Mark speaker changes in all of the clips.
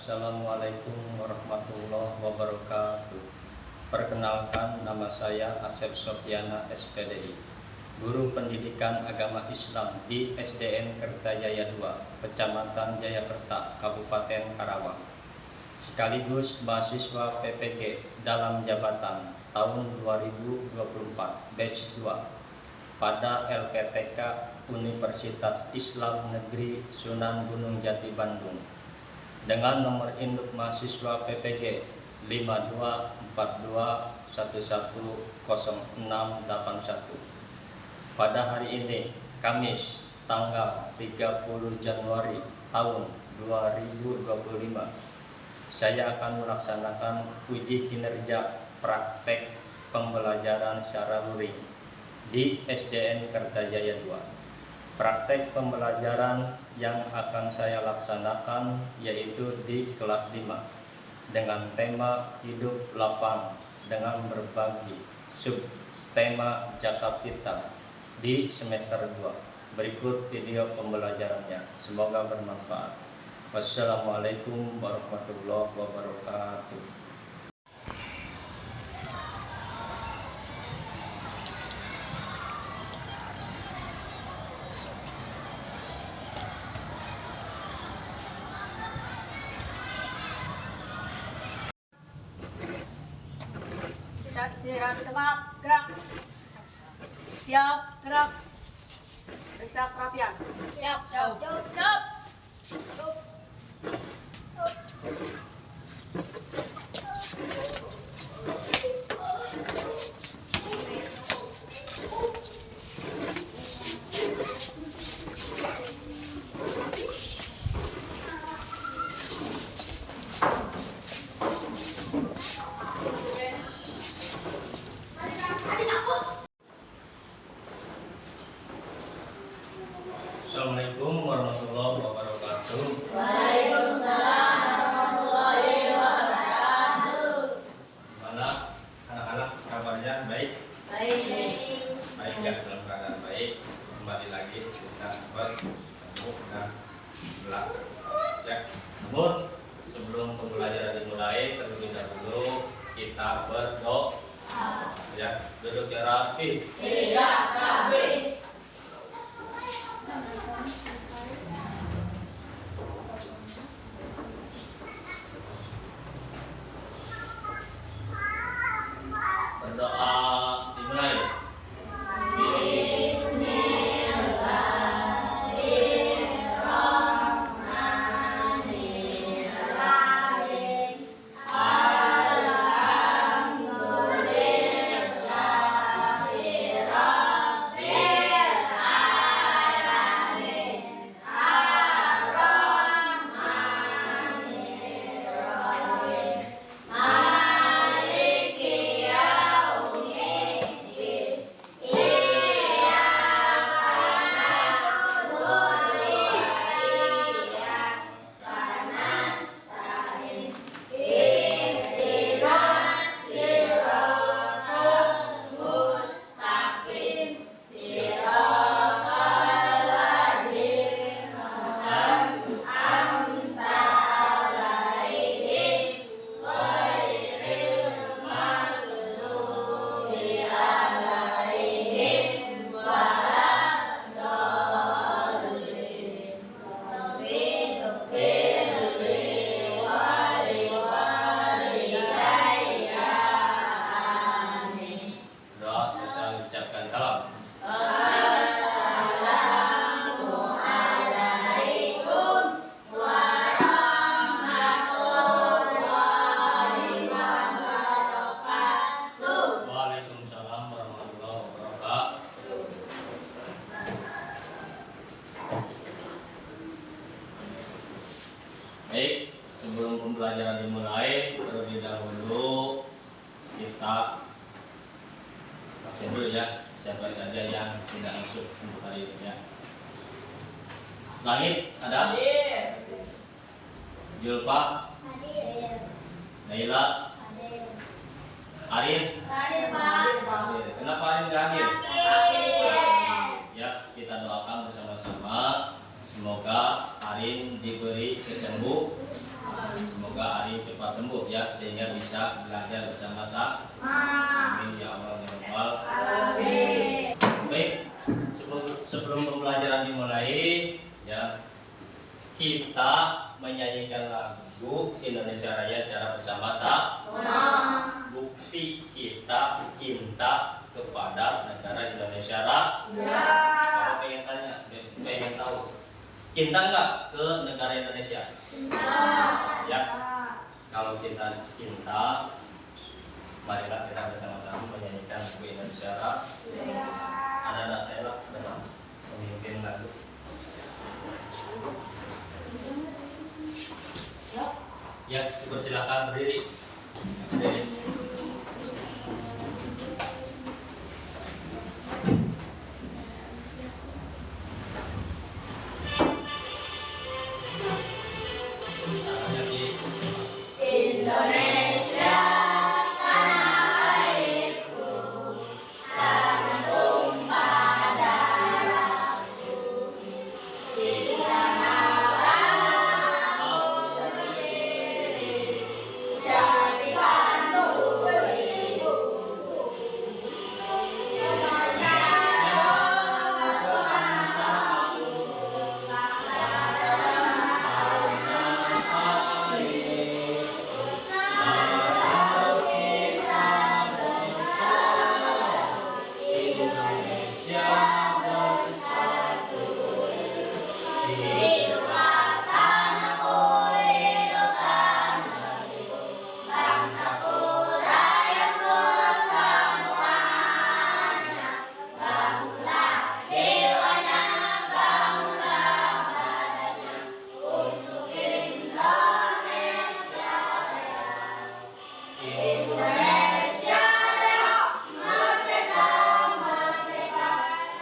Speaker 1: Assalamualaikum warahmatullahi wabarakatuh. Perkenalkan, nama saya Asep Sofiana SPDI, Guru Pendidikan Agama Islam di SDN Kertajaya 2, Kecamatan Jayakerta, Kabupaten Karawang. Sekaligus mahasiswa PPG dalam jabatan tahun 2024 batch 2 pada LPTK Universitas Islam Negeri Sunan Gunung Jati Bandung dengan nomor induk mahasiswa PPG 5242110681. Pada hari ini, Kamis tanggal 30 Januari tahun 2025, saya akan melaksanakan uji kinerja praktek pembelajaran secara luring di SDN Kertajaya 2. Praktek pembelajaran yang akan saya laksanakan yaitu di kelas 5 dengan tema hidup lapang dengan berbagi subtema zakat fitrah di semester 2. Berikut video pembelajarannya, semoga bermanfaat. Wassalamualaikum warahmatullahi wabarakatuh.
Speaker 2: Istirahat di tempat, gerak. Siap, gerak. Periksa kerapian. Siap, siap, siap, siap.
Speaker 1: Assalamualaikum warahmatullahi wabarakatuh.
Speaker 2: Waalaikumsalam warahmatullahi wabarakatuh.
Speaker 1: Gimana anak-anak, kabarnya baik?
Speaker 2: Baik.
Speaker 1: Baik ya, dalam keadaan baik. Kembali lagi kita bertemu dan belajar. Ya, namun sebelum pembelajaran dimulai, terlebih dahulu kita berdoa. Ya, duduk yang rapi.
Speaker 2: Tidak rapi.
Speaker 1: Berdoa dimulai. Baik, sebelum pembelajaran dimulai, terlebih dahulu kita vaksin dulu ya, siapa saja yang tidak masuk untuk hari ini ya. Langit ada?
Speaker 2: Hadir.
Speaker 1: Julpa?
Speaker 2: Hadir.
Speaker 1: Naila?
Speaker 2: Hadir.
Speaker 1: Arif?
Speaker 2: Hadir, Pak.
Speaker 1: Hadir. Kenapa Arif nggak hadir?
Speaker 2: Sakit.
Speaker 1: Ya, kita doakan bersama-sama semoga Arin diberi kesembuhan Semoga Ari cepat sembuh ya, sehingga bisa belajar bersama-sama. Amin ya Allah ya Rabbal alamin. Baik, sebelum pembelajaran dimulai ya, kita menyanyikan lagu Indonesia Raya secara bersama-sama. Bukti kita cinta kepada negara Indonesia Raya. Kalau pengen tahu, cinta nggak ke negara Indonesia? Cinta. Ya. Kalau kita cinta, marilah kita bersama-sama menyanyikan lagu Indonesia Raya. Anak-anak saya lah benar memimpin lagu. Ya, silakan berdiri.
Speaker 2: Indonesia tanah airku, tanah tumpah darahku, di sanalah aku berdiri, jadi pandu hidupku. Indonesia bangsaku, hiduplah tanahku, hiduplah negeriku, bangsaku, rakyatku semuanya. Bangunlah jiwanya, bangunlah badannya, untuk Indonesia Raya. Indonesia Raya, merdeka, merdeka,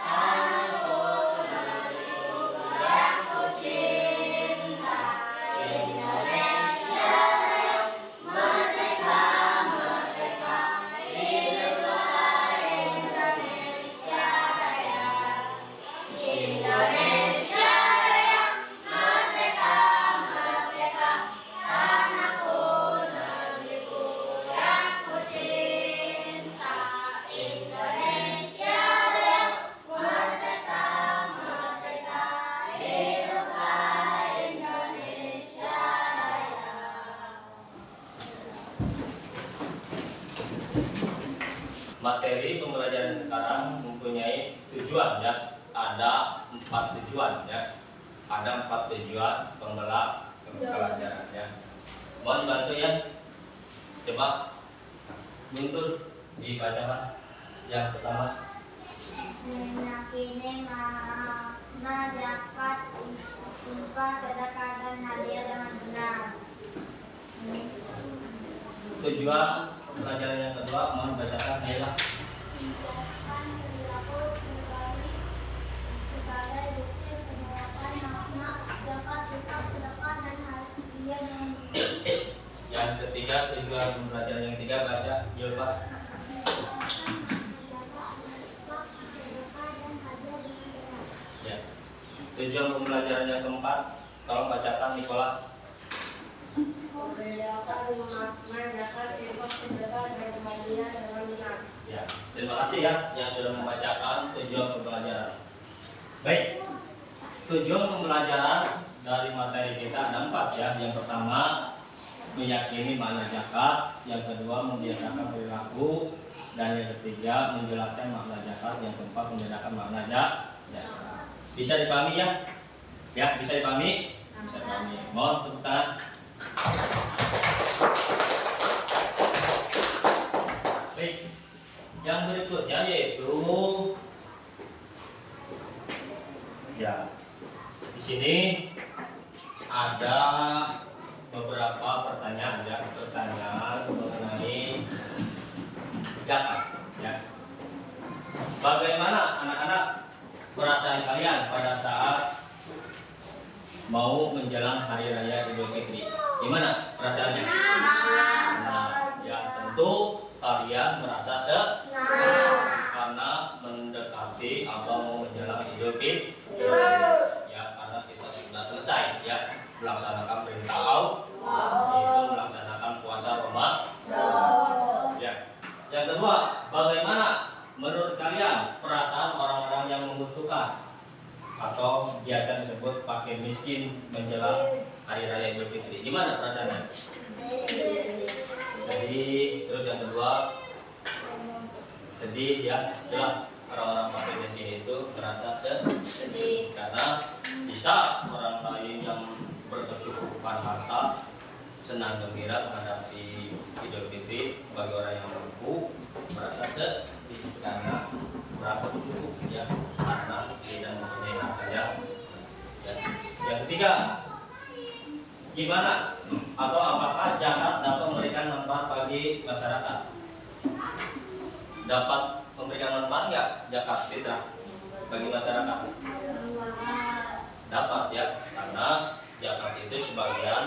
Speaker 2: tanahku, negeriku yang ku cinta. Indonesia Raya, merdeka, merdeka, hiduplah Indonesia Raya. Indonesia Raya, merdeka, merdeka, tanahku, negeriku yang ku cinta. Indonesia Raya, merdeka, merdeka, hiduplah Indonesia Raya.
Speaker 1: Materi pembelajaran sekarang mempunyai tujuan ya. Ada 4 tujuan ya. Ada 4 tujuan pembelajaran ya. Mohon dibantu ya. Coba Guntur dibaca Pak. Yang pertama.
Speaker 3: Meyakini makna zakat infak sedekah dan hadiah dengan benar.
Speaker 1: Tujuan pembelajaran yang kedua, mohon bacakan adalah
Speaker 3: Menjelaskan perilaku pribadi sebagai bukti penerapan makna zakat infak sedekah dan hadiah dengan benar.
Speaker 1: yang ketiga. Tujuan pembelajaran yang ketiga, baca Yul Pak.
Speaker 3: Menjelaskan zakat infak sedekah dan hadiah dengan benar.
Speaker 1: Ya. Tujuan pembelajaran yang keempat, tolong bacakan Nikolas.
Speaker 3: Membedakan makna zakat infak sedekah dan hadiah dengan benar.
Speaker 1: Ya, terima kasih ya yang sudah membacakan tujuan pembelajaran. Baik, tujuan pembelajaran dari materi kita ada 4 ya. Yang pertama, meyakini makna zakat. Yang kedua, membiasakan perilaku. Dan yang ketiga, menjelaskan makna zakat. Yang keempat, membedakan makna zakat. Bisa dipahami ya? Ya, bisa dipahami? Bisa dipahami. Mohon tepuk tangan. Baik, yang berikutnya yaitu ya, di sini ada beberapa pertanyaan ya, mengenai zakat ya. Bagaimana anak-anak perasaan kalian pada saat mau menjelang hari raya Idul Fitri? Gimana perasaannya? Nah, ya tentu kalian merasa senang karena mendekati atau mau menjelang Idul Fitri. Ya, karena kita sudah selesai ya melaksanakan perintah Allah atau biasa disebut pakai miskin menjelang hari raya Idul Fitri. Gimana perasaannya? Sedih. Terus yang kedua sedih ya, jelas orang-orang pakai miskin itu merasa sedih karena bisa orang lain yang berkecukupan harta senang gembira menghadapi Idul Fitri, bagi orang yang mampu merasa sedih karena berapa cukup ya, karena tidak mempunyai harta ya. Yang ketiga, gimana atau apakah zakat dapat memberikan manfaat bagi masyarakat? Dapat memberikan manfaat nggak zakat fitrah bagi masyarakat? Dapat ya, karena zakat itu sebagian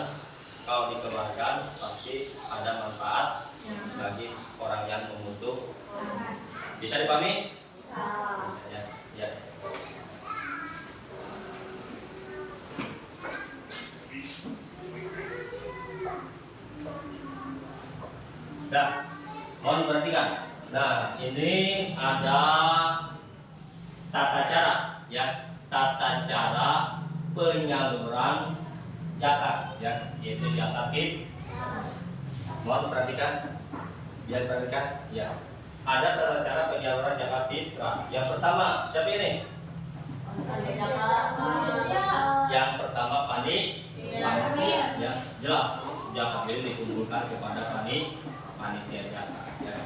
Speaker 1: kalau dikeluarkan pasti ada manfaat bagi orang yang membutuhkan. Bisa dipahami? Ya, ya. Nah, mau diperhatikan. Nah, ini ada tata cara ya, tata cara penyaluran zakat ya, yaitu zakat fitrah. Mohon perhatikan, biar perhatikan ya. Ada tata cara penyaluran zakat fitrah. Yang pertama, siapa ini? Yang pertama panitia. Ya, jelas. Zakat itu dikumpulkan kepada panitia zakat. Ya.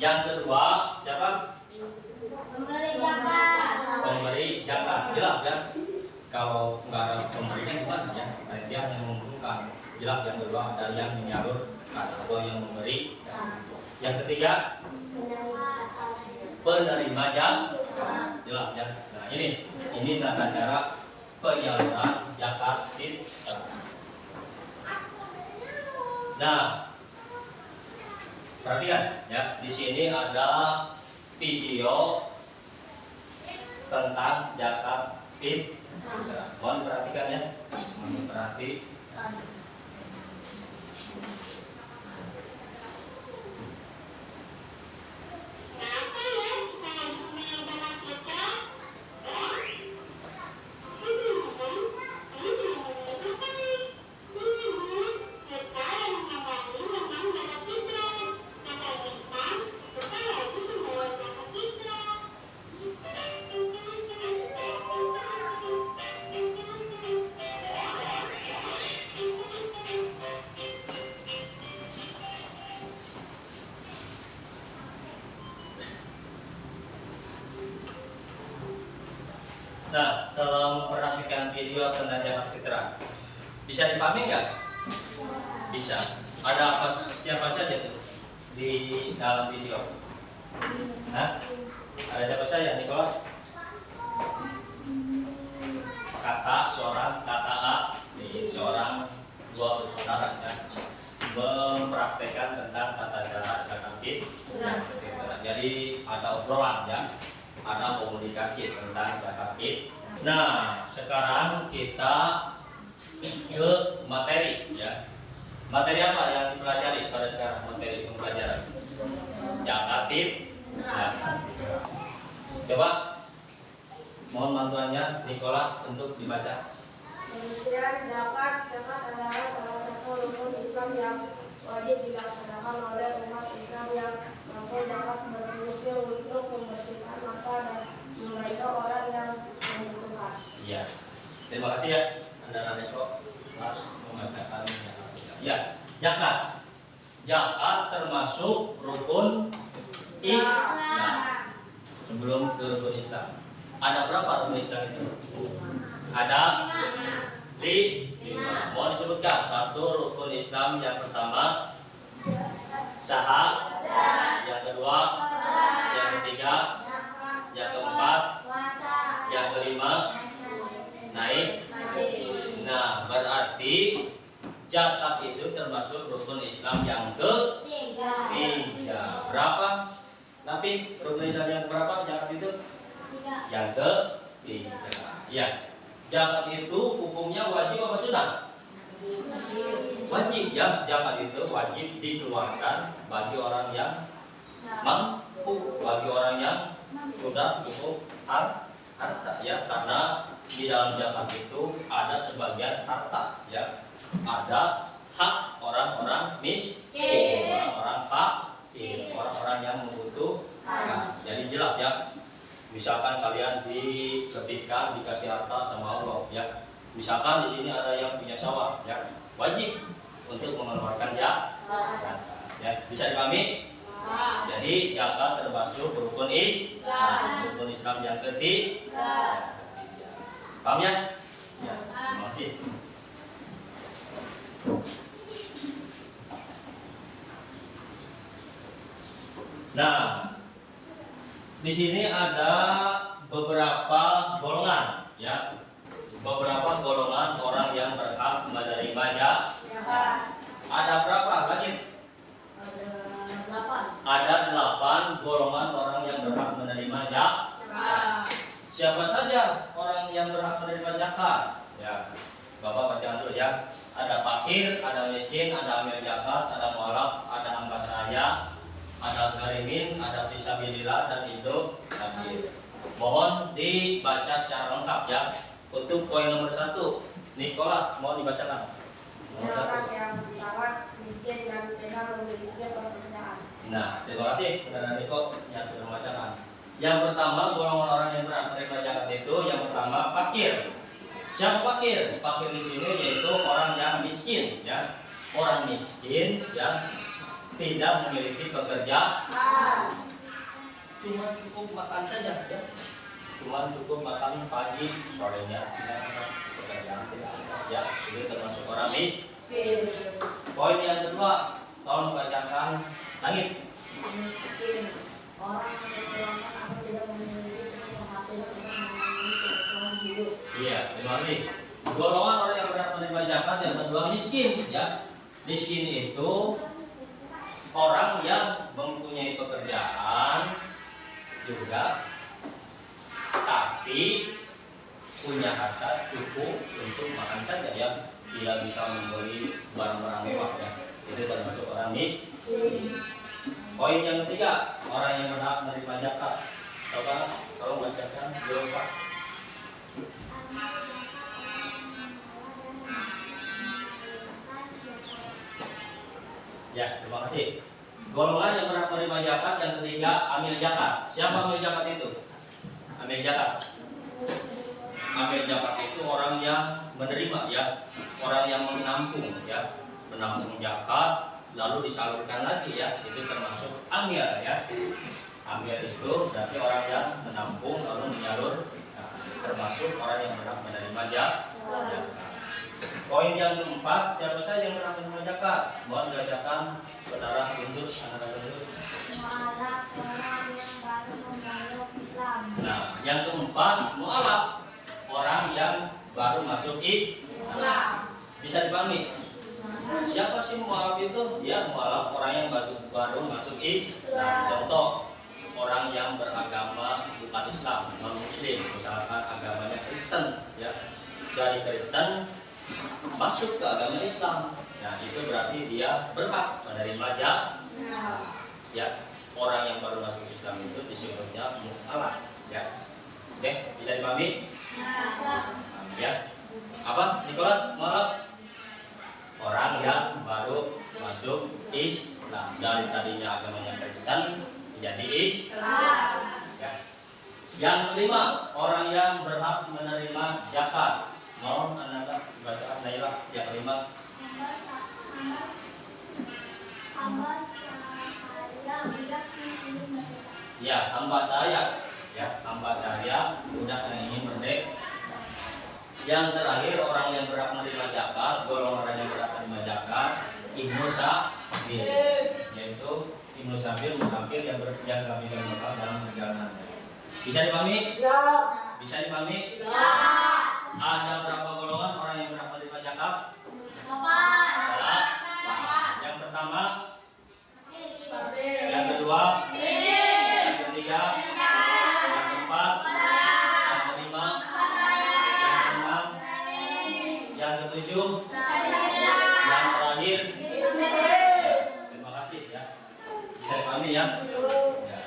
Speaker 1: Yang kedua, siapa?
Speaker 3: Pemberi zakat.
Speaker 1: Pemberi zakat. Jelas ya. Kalau nggak ada pemberinya gimana ya? Panitia yang mengumpulkan. Jelas. Yang kedua ada yang menyalurkan atau yang memberi. Yang ketiga, penerima zakat. Jelas ya. Nah, ini tata cara penyaluran zakat fitrah. Nah, perhatikan ya, di sini ada video tentang zakat fitrah. Mohon perhatikan ya, mohon perhatikan. Nah, setelah memperhatikan video tentang zakat fitrah, bisa dipahami nggak? Bisa. Ada apa, siapa saja tuh di dalam video? Hah? Ada siapa saja, Nicholas? Kakak, seorang kakak A, seorang dua bersaudara ya, mempraktekkan tentang tata cara zakat fitrah. Jadi ada obrolan ya, ada komunikasi tentang zakat fitrah. Nah, sekarang kita ke materi ya. Materi apa yang dipelajari pada sekarang? Materi pembelajaran zakat fitrah. Coba mohon bantuannya Nicholas untuk dibaca.
Speaker 4: Kemudian zakat adalah salah satu rukun Islam yang wajib dilaksanakan oleh umat Islam yang mampu dapat berfungsi untuk membersihkan mata dan membantu orang yang membutuhkan.
Speaker 1: Iya. Terima kasih ya. Anda Neko telah mengatakan ya, zakat. Zakat termasuk rukun Islam. Nah, sebelum ke rukun Islam, ada berapa rukun Islam itu? Ada 5. Mau disebutkan satu rukun Islam yang pertama syahadat, yang kedua, yang ketiga, yang keempat, yang kelima, naik. Nah, berarti zakat itu termasuk rukun Islam yang ketiga. Berapa? Nanti rukun Islam yang berapa zakat itu? Yang ketiga. Ya. Zakat itu hukumnya wajib apa sunnah? Wajib ya, zakat itu wajib dikeluarkan bagi orang yang mampu, bagi orang yang sudah cukup harta ya, karena di dalam zakat itu ada sebagian harta, ya. Ada hak orang-orang miskin, orang-orang fakir, orang-orang yang membutuhkan. Jadi jelas ya. Misalkan kalian dikasih harta sama Allah, ya. Misalkan di sini ada yang punya sawah, ya, wajib untuk mengeluarkan zakat. Ya, bisa dipahami? Jadi zakat termasuk rukun Islam, rukun Islam yang ketiga. Paham ya? Ya, terima kasih. Nah, di sini ada beberapa golongan, ya, beberapa golongan orang yang berhak menerima zakat. Ada berapa lagi? Ada 8 golongan orang yang berhak menerima zakat. Siapa saja orang yang berhak menerima zakat? Ya, Bapak baca dulu ya. Ada fakir, ada miskin, ada amil zakat, ada mualaf, ada hamba sahaya, ada gharimin, ada fisabilillah, dan hidup fakir. Mohon dibaca secara lengkap ya. Untuk poin nomor 1, Nikolas mau dibacakan.
Speaker 4: Orang yang syarat, miskin, dan tidak memiliki pekerjaan.
Speaker 1: Nah, terima kasih saudara Niko yang sudah membacakan. Yang pertama, golongan orang yang berhak menerima zakat itu yang pertama fakir. Siapa fakir? Fakir di sini yaitu orang yang miskin, ya. Orang miskin yang tidak memiliki pekerjaan. Cuma cukup makan saja, ya. Cuma cukup makan pagi, sorenya pekerjaan tidak ada, ya. Ini termasuk orang miskin. Poin yang kedua, tolong bacakan langit.
Speaker 2: Miskin, orang yang berkeluarga atau tidak memiliki cukup penghasilan untuk memenuhi kebutuhan hidup.
Speaker 1: Iya, terima kasih. Golongan orang yang berhak menerima zakat yang kedua miskin, ya. Miskin itu orang yang mempunyai pekerjaan juga, tapi punya harta cukup untuk makan saja, ya. Tidak bisa membeli barang-barang mewah, ya. Itu termasuk orang miskin. Poin yang ketiga, orang yang berhak menerima zakat. Coba tolong bacakan dulu Pak. Ya, terima kasih. Golongan yang berhak menerima zakat yang ketiga, amil zakat. Siapa amil zakat itu? Amil zakat. Amil zakat itu orang yang menerima, ya, orang yang menampung, ya, menampung zakat lalu disalurkan lagi, ya, itu termasuk amil, ya. Amil itu berarti orang yang menampung lalu menyalur, nah, termasuk orang yang berhak menerima zakat. Poin yang keempat, siapa saja yang berhak menerima zakat? Mohon dibacakan saudara Yunus, anak Yunus.
Speaker 3: Mualaf orang yang baru memeluk Islam.
Speaker 1: Nah, yang keempat, mualaf orang yang baru masuk Islam. Bisa dipahami? Siapa sih mualaf itu? Ya, mualaf orang yang baru masuk Islam. Contoh, orang yang beragama bukan Islam, non Muslim, misalkan agamanya Kristen, ya, dari Kristen masuk ke agama Islam. Nah, itu berarti dia berhak menerima zakat. Ya, orang yang baru masuk Islam itu disebutnya mualaf, ya. Oke, bisa dipahami? Ya. Apa? Nikolas, mualaf? Orang yang baru masuk Islam, dari tadinya agamanya Kristen menjadi Islam. Ya. Yang kelima, orang yang berhak menerima zakat. Mau anak bacaan Naila yang kelima. Ya, hamba saya, ya, hamba saya budak yang ingin merdeka. Yang terakhir, orang yang berhak menerima zakat, golongan orang yang berhak menerima zakat, Ibnu Sabil, yaitu Ibnu Sabil musafir yang berpergian kami dalam perjalanannya. Bisa dipahami?
Speaker 4: Ya.
Speaker 1: Bisa dipahami?
Speaker 2: Ya.
Speaker 1: Ada berapa golongan orang yang berhak menerima zakat?
Speaker 2: 8.
Speaker 1: Yang pertama,
Speaker 4: Fakir.
Speaker 1: yang kedua, yang ketiga, yang keempat, yang kelima, yang keenam, yang ketujuh, yang terakhir. Terima kasih, ya. Bisa dipahami, ya. Ya.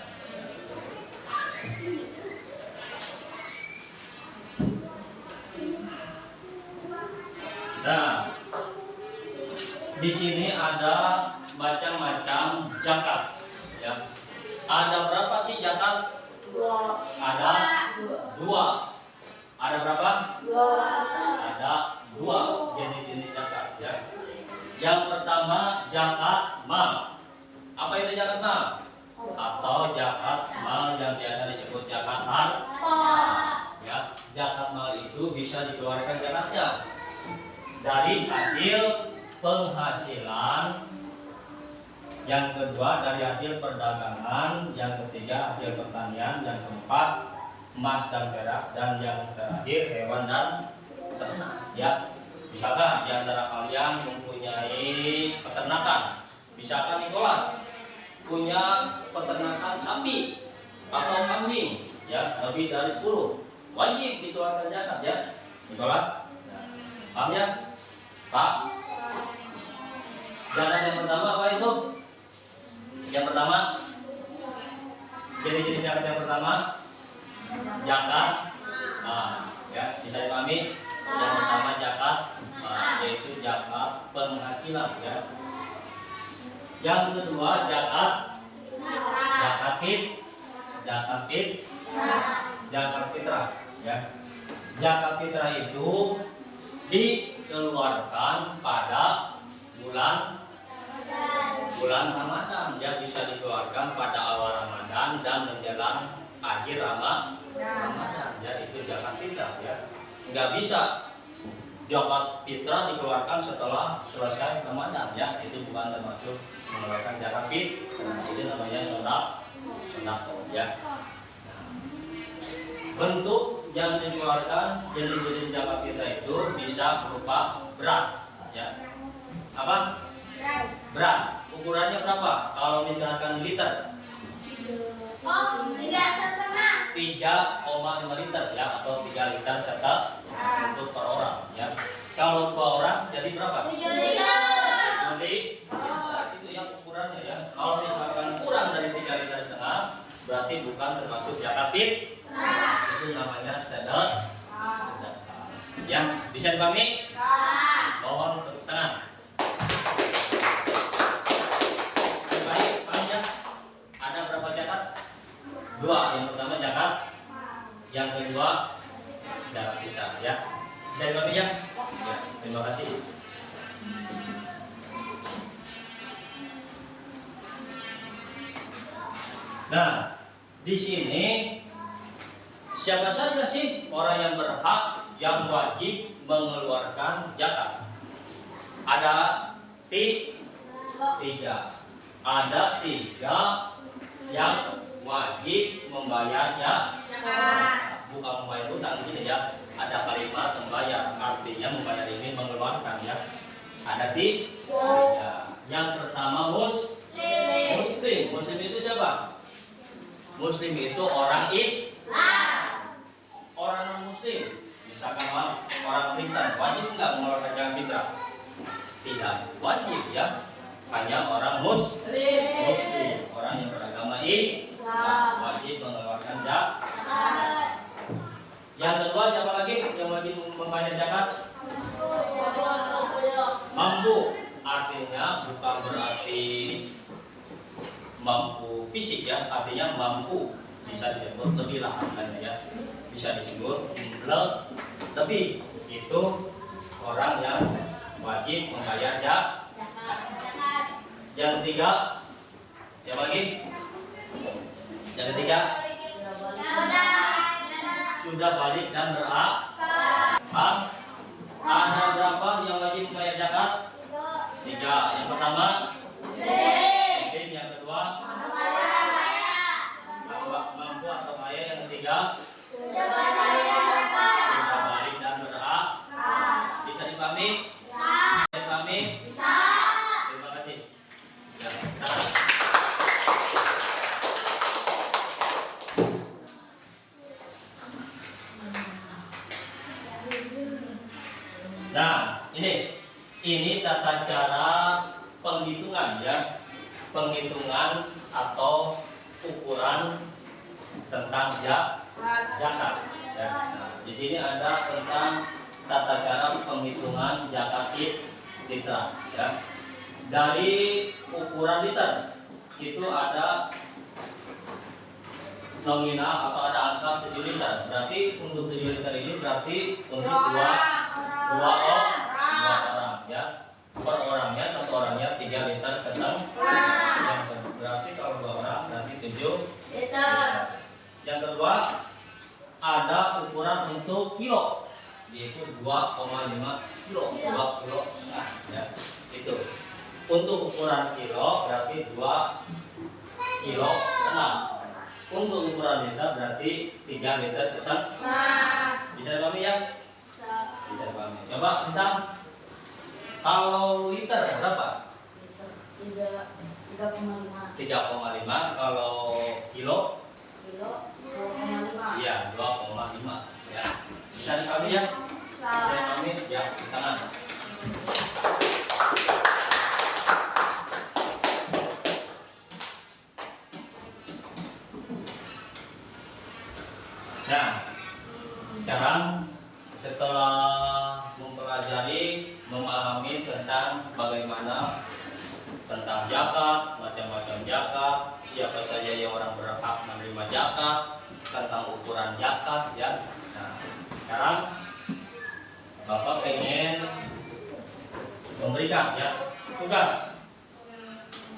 Speaker 1: Nah, di sini ada macam-macam zakat. Ya. Ada berapa sih zakat? Ada dua. Ada berapa? Ada dua jenis-jenis zakat. Ya. Yang pertama zakat mal. Apa itu zakat mal? Atau zakat mal yang biasa disebut zakat harta. Ya, zakat mal itu bisa dikeluarkan zakatnya dari hasil penghasilan, yang kedua dari hasil perdagangan, yang ketiga hasil pertanian, yang keempat emas dan perak, dan yang terakhir hewan dan ternak. Ya, bisakah di antara kalian mempunyai peternakan? Bisakah Nikolas punya peternakan sapi atau kambing? Ya, lebih dari 10, wajib dikeluarkan zakat ya, Nikolas. Nah, paham ya? Pak, zakat yang pertama apa itu? Yang pertama, jenis zakat yang pertama zakat, ya bisa dipahami. Yang pertama zakat, yaitu zakat penghasilan ya. Yang kedua zakat fitrah ya. Zakat fitrah itu dikeluarkan pada bulan Ramadan, ya, bisa dikeluarkan pada awal Ramadan dan menjelang akhir Ramadan, ya, itu zakat fitrah ya. Nggak bisa zakat fitrah dikeluarkan setelah selesai Ramadan ya, itu bukan termasuk mengeluarkan zakat fitrah. Itu namanya sedekah ya. Bentuk yang dikeluarkan jenis-jenis zakat fitrah itu bisa berupa beras ya. Apa? Beras. Ukurannya berapa? Kalau misalkan liter? 3,5 liter ya, atau 3 liter setengah untuk per orang ya. Kalau 2 orang jadi berapa? 7 liter. Itu yang ukurannya ya. Kalau misalkan kurang dari 3 liter setengah, berarti bukan termasuk zakat fitrah. Itu namanya sedekah. Ya, bisa dipahami? Mohon tepuk tangan. Ada berapa zakat? 2. Yang pertama zakat, yang kedua zakat fitrah ya. Bisa dipahami ya? Ya, terima kasih. Nah, di sini siapa saja sih orang yang berhak, yang wajib mengeluarkan zakat? Ada 3. Ada 3 yang wajib membayar zakat. Bukan membayar utang ini ya. Ada kalimat membayar, artinya membayar ini mengeluarkan ya. Ada 3. Yang pertama muslim. Muslim itu siapa? Muslim itu orang Islam. Orang non muslim, misalkan orang Kristen, wajib nggak mengeluarkan zakat fitrah? Tidak wajib ya. Hanya orang muslim, orang yang beragama Islam wajib mengeluarkan zakat. Yang kedua siapa lagi yang wajib membayar zakat? Mampu. Artinya bukan berarti mampu fisik ya, artinya mampu, bisa disebut lebih lah ya, bisa disebut lebih. Itu orang yang wajib membayar zakat. Yang ketiga siapa lagi? Yang ketiga sudah balik dan berakal. Ada berapa yang wajib membayar zakat? 3. Yang pertama miskin, yang kedua mampu atau kaya, yang ketiga sudah balik dan berakal. Bisa dipahami? Bisa dipahami? Terima kasih. Ya, nah, ini tata cara penghitungan ya, penghitungan atau ukuran tentang zakat. Ya. Nah, di sini ada tentang tata cara penghitungan zakat fitrah ya. Dari ukuran liter itu ada nominal atau ada angka 7 liter. Berarti untuk 7 liter ini berarti untuk dua orang ya. Per orangnya, satu orangnya 3 liter setengah. Berarti kalau 2 orang berarti 7 liter. Yang kedua ada ukuran untuk kilo, yaitu 2,5 kilo, 2 kilo setengah ya. Itu untuk ukuran kilo berarti 2 kilo setengah. Untuk ukuran liter berarti 3 liter setengah. Bisa dipahami ya? Bisa dipahami. Coba bintang. Kalau liter berapa?
Speaker 2: Liter 3,5.
Speaker 1: 3,5. Kalau kilo?
Speaker 2: Kilo 2,5.
Speaker 1: Iya, 2,5 ya. Bisa dipahami ya? Bisa dipahami ya, di tangan. Nah, sekarang setelah mempelajari, memahami tentang bagaimana tentang zakat, macam-macam zakat, siapa saja yang orang berhak menerima zakat, tentang ukuran zakat ya. Nah, sekarang Bapak pengen memberikan ya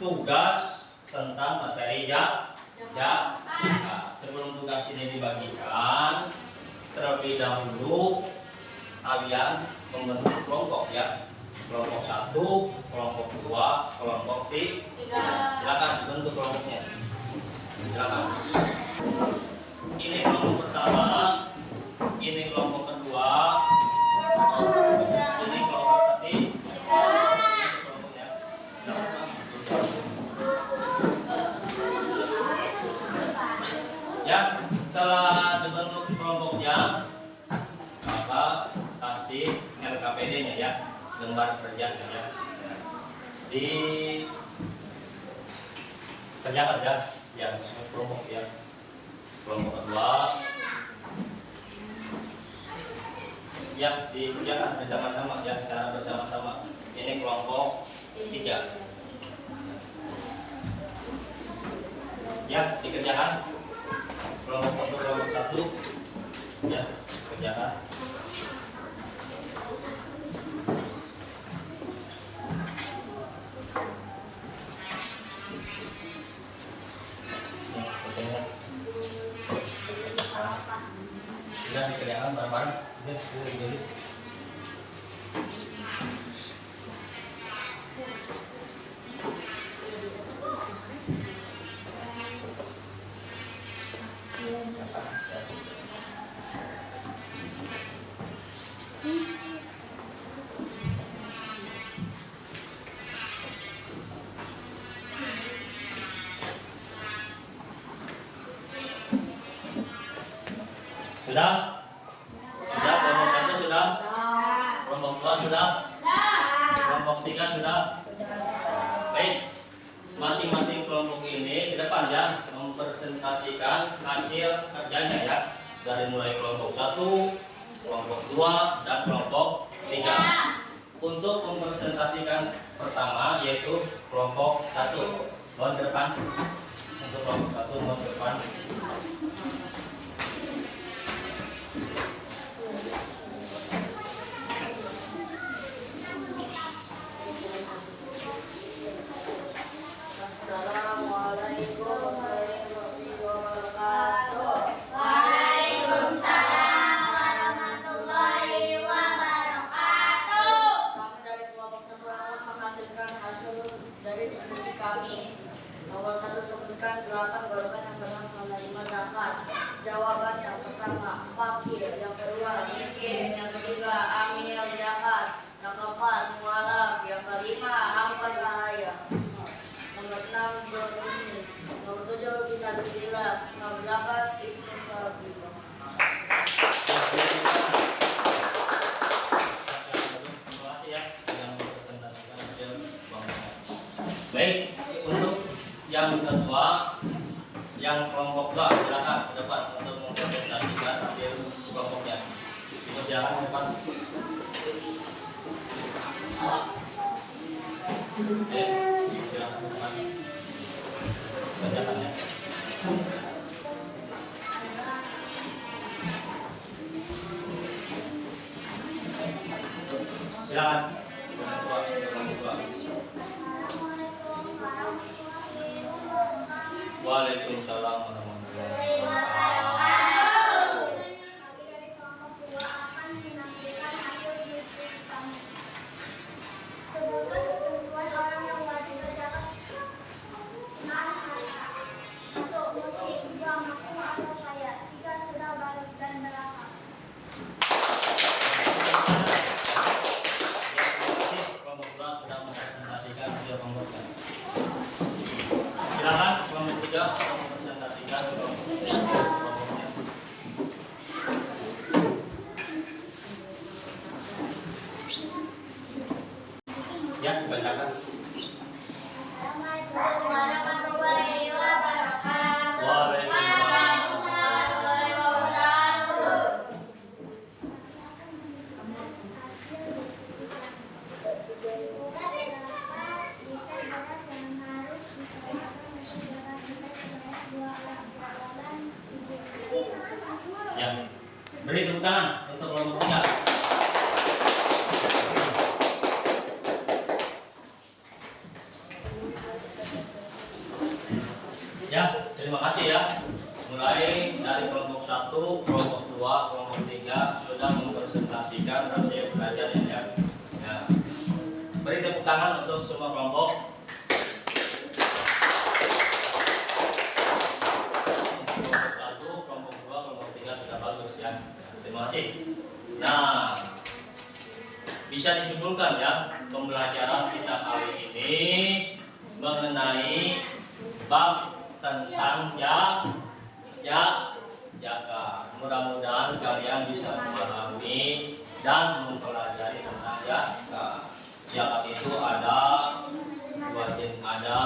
Speaker 1: tugas tentang materi zakat. Nah, sebelum tugas ini dibagikan, terlebih dahulu kalian membentuk kelompok ya. Kelompok 1, kelompok 2, kelompok 3. Silakan dibentuk kelompoknya. Silakan. Ini kelompok pertama, ini kelompok kedua, ini kelompok ketiga. Kelompoknya. Ya, setelah dibentuk kelompoknya, maka kasih LKPD-nya ya, lembar kerjanya ya. Di kerjakan ya, yang kelompok ya. Kelompok kedua, ya dikerjakan bersama-sama ya, secara bersama-sama. Ini kelompok 3. Ya, dikerjakan. Kelompok 1 ya, kerjakan. Sudah dikerjakan bareng-bareng. Sudah. Sudah? Kelompok 1 sudah? Kelompok 2 sudah? Kelompok 3 sudah? Baik. Masing-masing kelompok ini ke depan ya, mempresentasikan hasil kerjanya ya. Dari mulai kelompok 1, kelompok 2, dan kelompok 3. Untuk mempresentasikan pertama yaitu kelompok 1. Mohon ke depan. Untuk kelompok 1 mohon ke depan.
Speaker 2: Assalamualaikum warahmatullahi wabarakatuh.
Speaker 3: Waalaikumsalam warahmatullahi wabarakatuh.
Speaker 2: Kami dari kelompok 1 akan menghasilkan hasil dari diskusi kami. Nomor 1, sebutkan 8 golongan yang berhak menerima zakat. Jawaban yang pertama, fakir. Yang kedua, miskin. Yang ketiga, amil zakat. Yang keempat, mualaf. Yang kelima, hamba sahaya. Nomor 6, berhuni. Nomor 7, bisa dipilih. Nomor 8, ibnu sabi.
Speaker 1: Baik, untuk yang kedua, yang kelompok 2 silakan ke depan untuk mempresentasikan hasil kelompoknya. Dikerjakan. Silakan ke depan. Silakan ke depan. Bacakan ya. Silakan. Waalaikumsalam warahmatullahi wabarakatuh.
Speaker 3: Kami dari kelompok 2 akan menampilkan hasil diskusi kami. Sebutkan ketentuan orang yang wajib berzakat. 6 harta. 1. Muslim, 2. Mampu atau kaya, 3. Sudah balik dan berakal.
Speaker 1: Kelompok 2 sedang mempresentasikan hasil kelompoknya. Silakan kelompok 3 mempresentasikan kelompoknya. Ya, dibacakan.
Speaker 3: Assalamualaikum warahmatullahi wabarakatuh.
Speaker 1: Waalaikumsalam
Speaker 3: warahmatullahi wabarakatuh. Hasil diskusi
Speaker 1: Ya, beri tepuk tangan untuk kelompok 3. Ya, terima kasih ya. Mulai dari kelompok 1, kelompok 2, kelompok 3 sudah mempresentasikan hasil belajar ya. Ya. Beri tepuk tangan untuk semua kelompok. Kelompok 1, kelompok 2, kelompok 3 sudah bagus ya. Terima kasih. Nah, bisa disimpulkan ya, pembelajaran kita kali ini mengenai bab tentang jaga. Mudah-mudahan kalian bisa memahami dan mempelajari tentang jaga. Zakat itu ada wajib, ada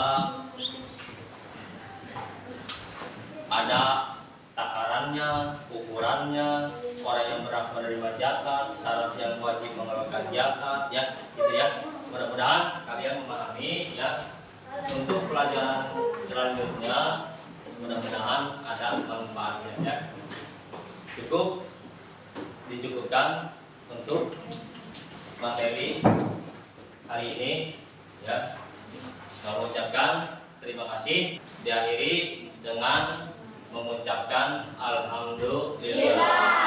Speaker 1: takarannya, ukurannya, orang yang berhak menerima zakat, syarat yang wajib mengeluarkan zakat, ya, gitu ya. Mudah-mudahan kalian memahami ya. Untuk pelajaran selanjutnya mudah-mudahan ada manfaatnya ya. Dicukupkan untuk materi hari ini ya. Mengucapkan terima kasih, diakhiri dengan mengucapkan alhamdulillah.